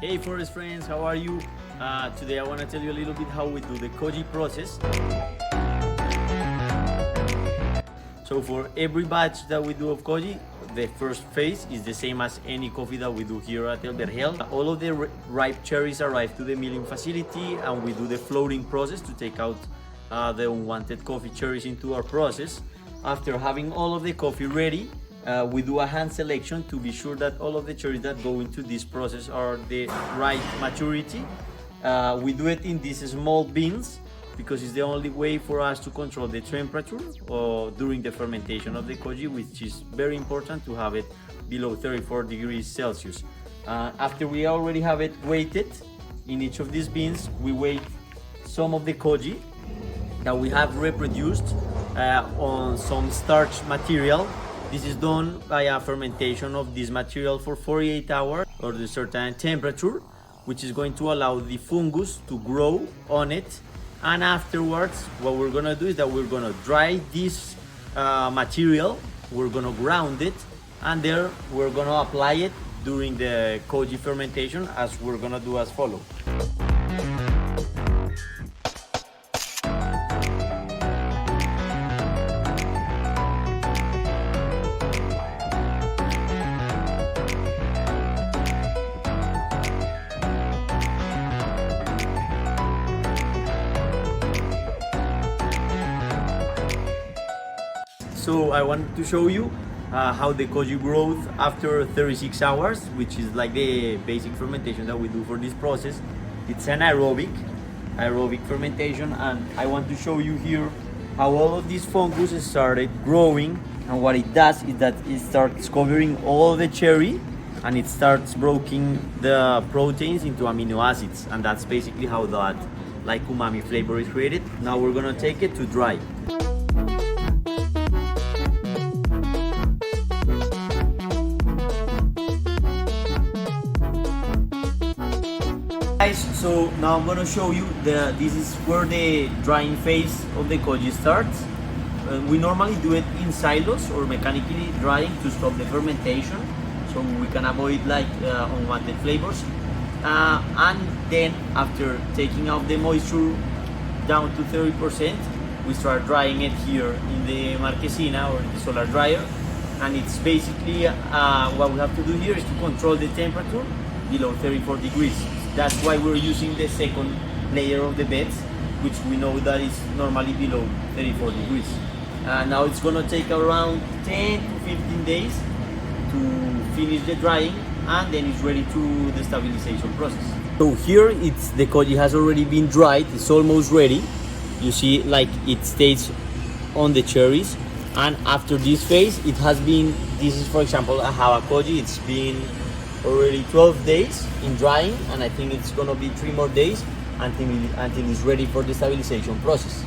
Hey forest friends, how are you? Today I want to tell you a little bit how we do the Koji process. So for every batch that we do of Koji, the first phase is the same as any coffee that we do here at El Vergel. All of the ripe cherries arrive to the milling facility and we do the floating process to take out the unwanted coffee cherries into our process. After having all of the coffee ready, we do a hand selection to be sure that all of the cherries that go into this process are the right maturity. We do it in these small bins because it's the only way for us to control the temperature during the fermentation of the Koji, which is very important to have it below 34 degrees Celsius. After we already have it weighted in each of these bins, we weigh some of the Koji that we have reproduced on some starch material. This is done by a fermentation of this material for 48 hours or a certain temperature, which is going to allow the fungus to grow on it. And afterwards, what we're gonna do is that we're gonna dry this material, we're gonna ground it, and there we're gonna apply it during the Koji fermentation, as we're gonna do as follows. So I wanted to show you how the Koji grows after 36 hours, which is like the basic fermentation that we do for this process. It's an aerobic fermentation, and I want to show you here how all of these fungus started growing, and what it does is that it starts covering all the cherry and it starts breaking the proteins into amino acids, and that's basically how that like umami flavor is created. Now we're gonna take it to dry. Guys, so now I'm gonna show you this is where the drying phase of the Koji starts. We normally do it in silos or mechanically drying to stop the fermentation, so we can avoid like unwanted flavors. And then after taking out the moisture down to 30%, we start drying it here in the marquesina or the solar dryer. And it's basically what we have to do here is to control the temperature below 34 degrees. That's why we're using the second layer of the beds, which we know that is normally below 34 degrees. Now it's gonna take around 10 to 15 days to finish the drying, and then it's ready to the stabilization process. So here the Koji has already been dried, it's almost ready. You see like it stays on the cherries, and after this phase this is for example a Hava Koji. It's been already 12 days in drying, and I think it's gonna be 3 more days until it's ready for the stabilization process.